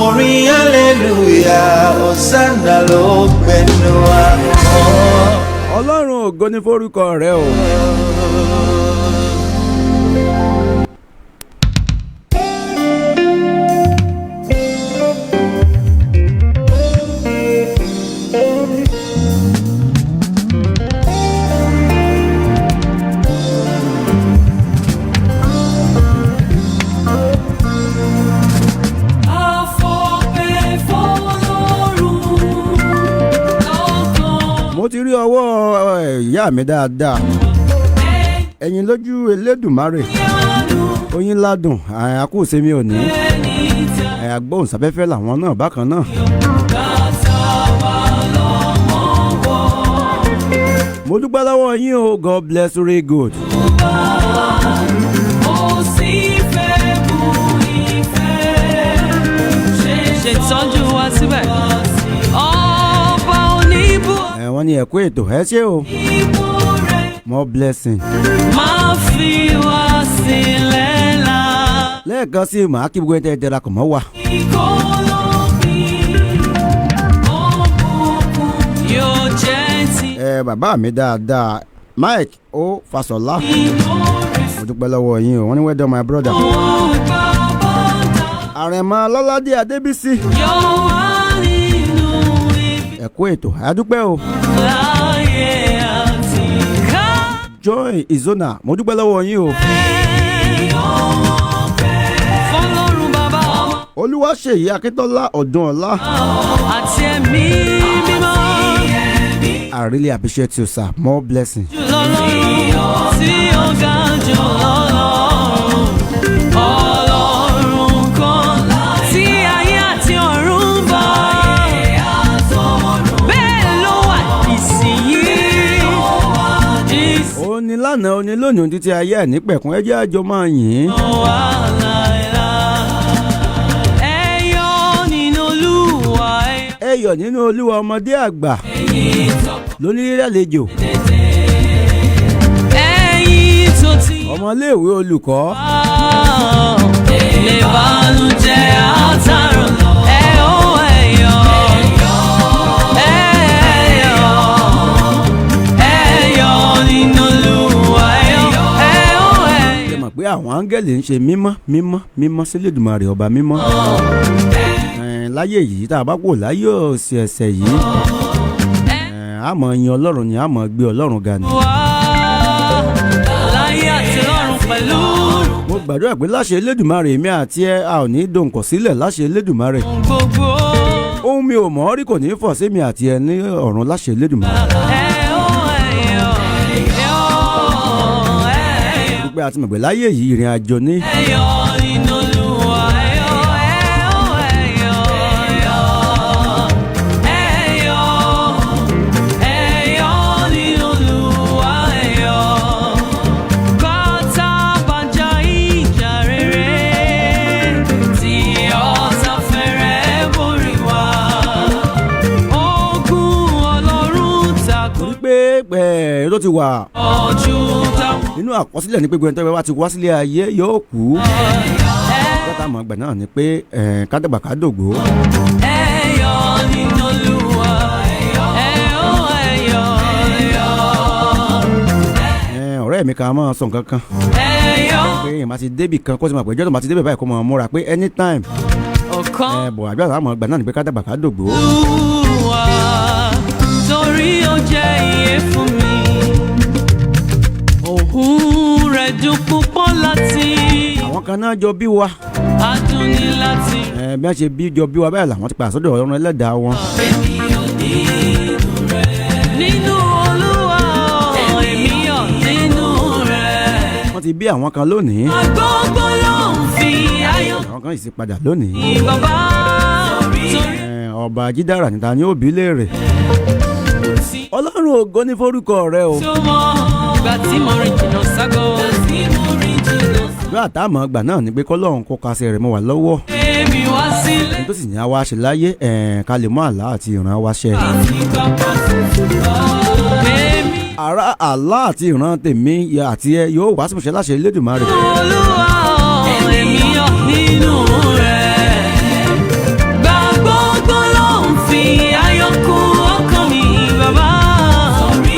orin hallelujah hosanna ló gbẹnu wa. ọlọ́run ògo ní forúkọ rẹ o. mo ti rí ọwọ́ ìyá mi dáadáa ẹ̀yin lójú Elédùmarè oyin ládùn àkúùsẹ́mi òní agbóhùnsáfẹ́fẹ́ làwọn náà bákan náà. mo dúpẹ́ lọ́wọ́ yín o God bless you really good. ṣètọ́jú wa síbẹ̀. wọ́n ní ẹ̀kú ètò ẹ ṣé o more blessing. máa fi wá sílẹ̀ la. lẹ́ẹ̀kan sí màá kí gbogbo ẹ̀ tẹ́ darapọ̀ mọ́ wa. yóò jẹ́ ti. bàbá mi dáadáa Mike O Fasola mo dúpẹ́ lọ́wọ́ yín o wọ́n ní well done my brother. Àrẹ̀mọ Lọ́ládé Adébísí ẹ̀kú ètò àdúpẹ́ o. Joy Izona mo dúpẹ́ lọ́wọ́ yín o. Olúwaṣèyí Akíntọ́lá Ọ̀dúnọlá. àti ẹ̀mí mímọ́. I really appreciate you sir more blessing. Ọlọ́run tí ó ga jù Ọlọ́run kan tí ayé àti ọ̀run bá. Òní lánàá òní lónìí ohun títí ayé ẹ̀ nípẹ̀kún ẹ jẹ́ àjọ máa yìn ín. Ẹyọ̀ nínú Olúwa ọmọdé àgbà lónílé àlejò ọmọléèwé olùkọ́. lè bànújẹ́ àtàrò pé àwọn áńgẹ́lì ń ṣe mímọ́ mímọ́ mímọ́ sílẹ̀dùmarè ọba mímọ́. láyé yìí tá a bá kò láyé òsì ẹ̀sẹ̀ yìí a máa yin Ọlọ́run ni a máa gbé Ọlọ́run ga ni. láyé àti lọ́run pẹ̀lú. mo gbàdúrà pé láṣẹ Elédùmarè mi àti ẹ a ò ní dòǹkọ̀ sílẹ̀ láṣẹ Elédùmarè. ohun mi ò mọ̀ ọ́ rí kò ní fọ̀ sí mi àti ẹ ní ọ̀run láṣẹ Elédùmarè. pé a ti mọ̀ pé láyé yìí ìrìn àjò ní. tó ti wà nínú àkọsílẹ̀ ní pé gbẹ̀ntẹ́ bá ti wá sílé ayé yóò kú. bọ́tà àmọ́ àgbà náà ni pé kádàgbà kádògbò. ọ̀rẹ́ mi kan máa sọ nǹkan kan pé èèyàn máa ti débì kan kó sì máa pẹ́ jọ́dọ̀ máa ti débì báyìí kó máa múra pé anytime. bọ̀ àjọ àmọ́ àgbà náà ni pé kádàgbà kádògbò. torí ó jẹ́ iye fún mi òun rẹ̀ dùn púpọ̀ láti. àwọn kan náà jọ bí wa. adùn ní láti. bí wọ́n ṣe bí jọ bí wa báyìí làwọn ti padà sọ́dọ̀ Ọlọ́run Ẹlẹ́dàá wọn. èmi ò nínú rẹ̀. nínú Olúwa èmi ò nínú rẹ̀. wọ́n ti bí àwọn kan lónìí. àgbọ̀ngbọ̀ ló ń fi ayọ̀. àwọn kan yìí sì padà lónìí. bàbá ọba Jídára níta ni ó bí léèrè. Ọlọ́run ògo ní forúkọ rẹ o. ìgbà tí mo rìn jìnnà ságo. bí àtàmọ́ gbà náà ni pé kọ́lọ́run kó kásẹ̀ rẹ̀ mọ́ wa lọ́wọ́. èmi wá sílẹ̀. ní tó sì ní àwa ṣe láyé ká lè mú àlá àti ìran wa ṣẹ. ara àlá àti ìran tèmi àti ẹ yóò wá símúṣẹ láṣẹ Elédùmarè. Olúwa èmi yọ̀ nínú rẹ̀. Gbàgbọ́ ló ń fi ayọ̀ kún ọkàn mi bàbá.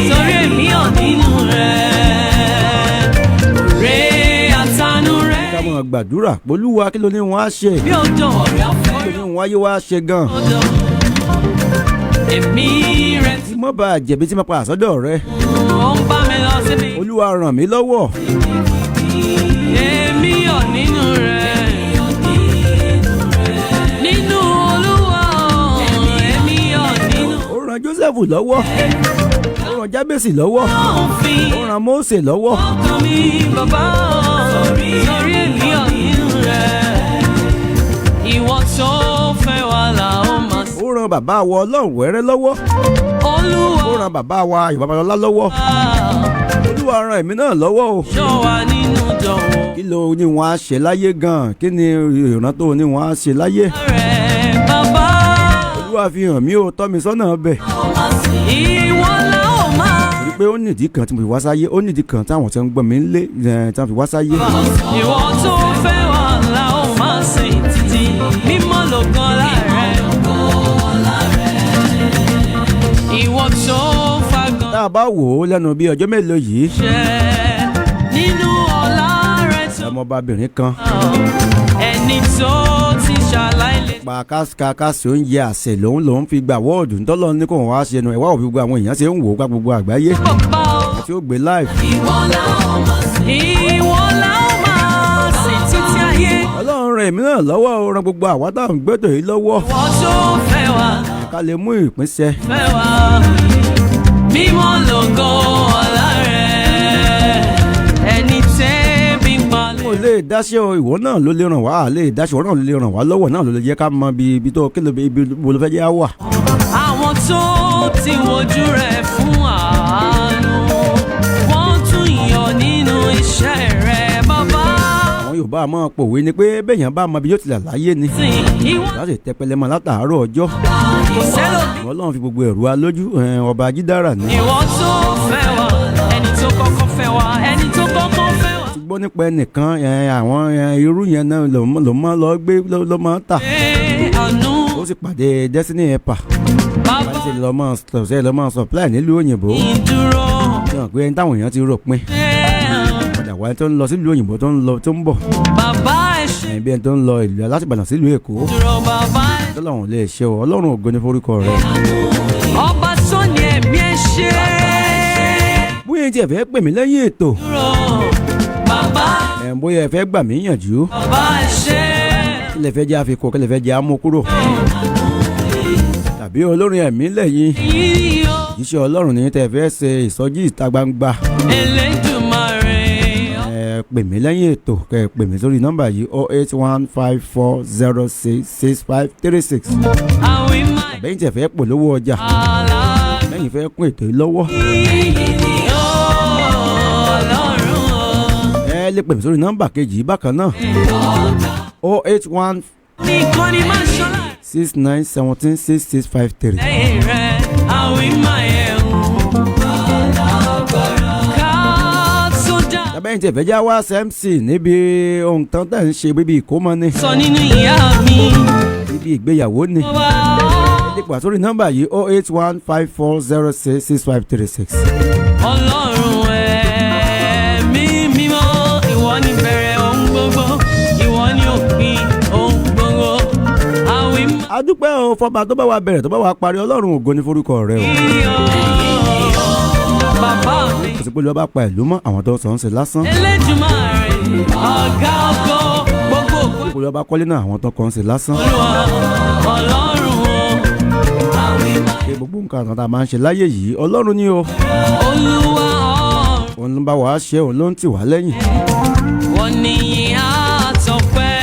Torí èmi yọ̀ nínú rẹ̀. Rẹ̀ àtànú rẹ̀. ká mọ̀ gbàdúrà Olúwa kí ló ní wọn á ṣe. Bí òjò kí ló ní wọn ayé wá ṣe gan. èmi rẹ̀ tí mo bá jẹ̀bi tí mo pa àsọdọ̀ rẹ. ó ń bá mi lọ síbi. Olúwa ràn mí lọ́wọ́. Èmi yọ̀ nínú rẹ̀. Nínú Olúwa èmi yọ̀ nínú. Ó ràn Jósẹ́fù lọ́wọ́. Ó ràn Jábésì lọ́wọ́. Ó ràn Mósè lọ́wọ́. Ọkàn mi bàbá sórí èmi yọ̀ nínú rẹ̀. Ìwọ tó fẹ́ wà là ó máa sọ. Ó ràn bàbá wa Ọlọ́run wẹ́rẹ́ lọ́wọ́. Olúwa Ó ràn bàbá wa Ìbàbàlọ́lá lọ́wọ́. Olúwa ràn èmi náà lọ́wọ́ o. ṣọ́ wa nínú jọ̀wọ́. Kí ló ní wọn á ṣe láyé gan? Kí ni ìran tó ní wọn á ṣe láyé? Rẹ̀ bàbá. Olúwa fi hàn mí o, tọ́ mi sọ́nà bẹ̀. Ìwọ la ó máa. Torí pé ó nídìí kan tí mo fi wá sáyé, ó nídìí kan táwọn tí wọ́n ń gbọ́ mi ń lé tí wọ́n fi wá sáyé. Ìwọ tó fẹ́ wà là ó máa sìn títí. Mímọ́ lògan láàrẹ̀. Ìwọ tó fagan. Tá a bá wò ó lẹ́nu bí ọjọ́ mélòó yìí, Ṣẹ́ nínú ọlá rẹ̀ tó. ọmọbabìnrin kan Ẹni tó ti ṣàlàyé. pa kásìkásì oúnjẹ àṣẹ lòun fi gbà wọ́ọ̀dù ńtọ́lọ́ ní kò wọ́n á ṣe ẹnu ẹ̀wá òbí gbogbo àwọn èèyàn ṣe ń wò ó ká gbogbo àgbáyé Bàbá o. tí ó gbé live. Ìwọ la ó máa sìn títí ayé. Ọlọ́run ràn èmi náà lọ́wọ́ o, ràn gbogbo àwa táwọn gbẹ́tò yìí lọ́wọ́ Ìwọ tó fẹ́ wà. ká lè mú ìpínṣẹ. Fẹ́ wà. Mímọ́ lògo ọlá rẹ̀. Ẹni tẹ́bí ń pa mo lè dáṣẹ́ o, ìwọ náà ló lè ràn wá, lè dáṣẹ́ ìwọ náà ló lè ràn wá lọ́wọ́ náà ló lè jẹ́ ká mọ ibi tó kí ló ibi wo ló fẹ́ jẹ́ á wà. àwọn tó ti wojú rẹ̀ fún àánú. Wọ́n tún yọ̀ nínú iṣẹ́ rẹ̀ bàbá. Àwọn Yorùbá máa pòwe ni pé béèyàn bá mọ ibi yóò tilẹ̀ láyé ni Sìn ìwọ láti tẹpẹlẹ mọ́ látàárọ̀ ọjọ́. kò sẹ́lòmí. Ọlọ́run fi gbogbo ẹ̀rù wa lójú, ọba jídára ni. Ìwọ tó fẹ́ wà. Ẹni tó kọ́kọ́ fẹ́ wà. Ẹni tó kọ́kọ́ fẹ́ wà. Gbọ́ nípa ẹnìkan àwọn irú yẹn náà ló máa lọ gbé ló máa tà. Àánú Ó sì pàdé Destiny Helper. bàbá Ṣé lọ́ máa supply nílùú òyìnbó. ìdúró. Yàn pé ẹni táwọn èèyàn ti rò pin. Padà wá ẹni tó ń lọ sílùú òyìnbó tó ń bọ̀. Bàbá ẹ̀ṣẹ̀ Bí ẹni tó ń lọ ìlú láti Ìbàdàn sílùú Èkó. dúró bàbá ẹ̀ṣẹ̀. Tọ́lọ́run lè ṣe o, Ọlọ́run ògo ní forúkọ rẹ̀. Ọba tó ní ẹ̀mí ẹ̀ṣẹ̀. Bóyá ẹni tí ẹ fẹ́ pè mí lẹ́yìn ètò. Dúró bàbá. Bóyá ẹ fẹ́ gbà mí yànjú. Bàbá ẹ̀ṣẹ̀. Kí lẹ fẹ́ jẹ́ àfikún, kí lẹ fẹ́ jẹ́ àmú kúrò. Tàbí olórin ẹ̀mí lẹ́yìn. Yìí o. Iṣẹ́ Ọlọ́run ní tẹ́ fẹ́ ṣe ìsọjí ìta gbangba. Elédùmarè. Pè mí lẹ́yìn ètò, kẹ́ ẹ pè mí sórí nọ́mbà yìí 08154066536. Àwí máa Bẹ́yìn tí ẹ fẹ́ polówó ọjà, àlá. lẹ́yìn fẹ́ kún ètò yìí lọ́wọ́. Ọlọ́run. Ẹ lè pè mí sórí nọ́mbà kejì yìí bákan náà 081 Nìkan ni máa ṣọlá. 69176653. Lẹ́yìn rẹ̀ àwí máa yẹ̀ wò. Ká tó dá. Bẹ́yìn tí ẹ fẹ́ já wá MC níbi ohun tán tẹ̀ ń ṣe bíbí ìkómọ ni, Sọ nínú ìyá mi. bíbí ìgbéyàwó ni. Wá. Ẹ pè sórí nọ́mbà yìí 08154066536. Ọlọ́run ẹ̀mí mímọ́, ìwọ ni bẹ̀rẹ̀ ohun gbogbo, ìwọ ni òpin ohun gbogbo. Àwí máa A dúpẹ́ o fọba tó bá wa bẹ̀rẹ̀ tó bá wa parí, Ọlọ́run ògo ní forúkọ rẹ̀ o. yọ̀. Bàbá mi. Kò sí pé ló bá pa ìlú mọ́ àwọn tó ń sọ ń ṣe lásán. Elédùmarè, ọ̀gá ògo, gbogbo ògo. Kò ló bá kọ́lé náà àwọn tó kọ́ ń ṣe lásán. Olúwa, Ọlọ́run o. Àwí máa Ṣé gbogbo nǹkan kan tá a máa ń ṣe láyé yìí Ọlọ́run ni o. Olúwa Òun ló ń bá wa ṣe, òun ló ń tì wá lẹ́yìn. wọ́n ní àtọ̀pẹ́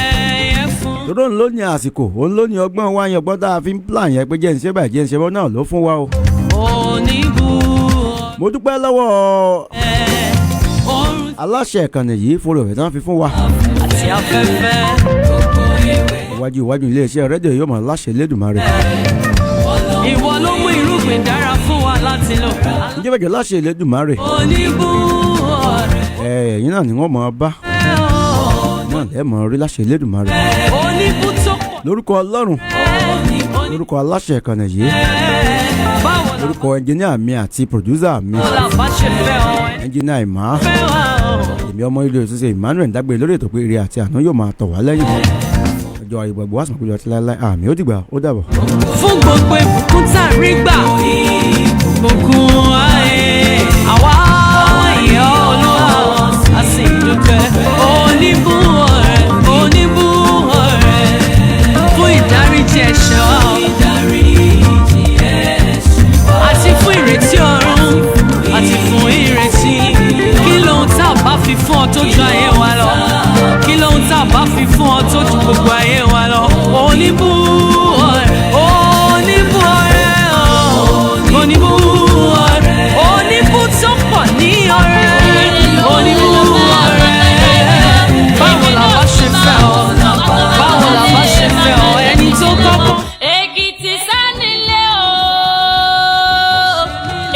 yẹ fún. Tòró òun ló ní àsìkò, òun ló ní ọgbọ́n wa yẹn ọgbọ́n tá a fi ń plan yẹn pé jẹ́ ń ṣe báyìí jẹ́ ń ṣe bọ́ náà ló fún wa o. Oníbu Mo dúpẹ́ lọ́wọ́ ẹ̀ oorun aláṣẹ ìkànnì yìí fún rẹ̀ tán fi fún wa. àti afẹ́fẹ́. Iwájú iléeṣẹ́ rédíò yóò máa láṣẹ Elédùmarè. Ìwọ ló mú irúgbìn dára fún wa láti lò. ǹjẹ́ bẹ́ẹ̀ láṣẹ Elédùmarè Oníbú ọ̀rẹ́. ẹ̀yin náà ni wọ́n mọ̀ ọ́ bá náà lẹ́ẹ̀mọ̀ rí láṣẹ Elédùmarè Oníbú tó pọ̀. lórúkọ Ọlọ́run lórúkọ aláṣẹ ìkànnì yìí Báwo lórúkọ ẹnjìníà mi àti pòdúsà mi la bá ṣe fẹ́ ọ? ẹnjìníà ìmá Fẹ́ wa o. èmi ọmọ ilé òṣìṣẹ́ Emmanuel dágbére lórí ètò pé ire àti àánú yóò máa tọ̀ wá lẹ́yìn ọjọ́ ìgbàgbọ́ wá sọ̀rọ̀ pé ọtí láéláé àmì ó dìgbà ó dàbọ̀. Fún gbogbo ìbùkún tá a rí gbà. Ìbùkún ayé. Àwa ìyá Olúwa a sì dúpẹ́. Oníbú ọ̀rẹ́. Oníbú ọ̀rẹ́. Fún ìdáríjì ẹ̀ṣẹ̀ wa. Àti fún ìrètí ọ̀run. Àti fún ìrètí. Kí lóhun tá a bá fi fún ọ tó ju ayé wa lọ? Kí lóhun tá a bá fi fún ọ tó ju gbogbo ayé wa lọ? Oníbú ọ̀rẹ́. Oníbú ọ̀rẹ́. Oníbú ọ̀rẹ́. Oníbú tó pọ̀ ní ọ̀rẹ́. Oníbú ọ̀rẹ́. Báwo la bá ṣe fẹ́ ọ? Báwo la bá ṣe fẹ́ ọ? Ẹni tó kọ́kọ́. Èkìtì sánilé o,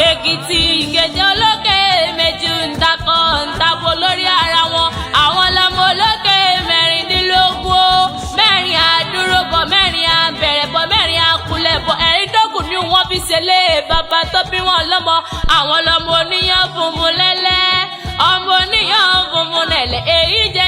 Èkìtì ìgèjè olókè méjì ń dakọ̀ ń tabo lórí ara wọn. Àwọn lọmọ olókè mẹ́rìndínlógún o, mẹ́rin àdúróbọ̀, mẹ́rin àbẹ̀rẹ̀bọ̀, mẹ́rin àkúlẹ̀bọ̀, ẹ̀ríndógún ni wọ́n fi ṣẹlé bàbá tó bí wọn lọ́mọ. Àwọn lọmọ oníyàn funfun lẹ́lẹ́, ọmọ oníyàn funfun lẹ̀lẹ̀, èyí jẹ́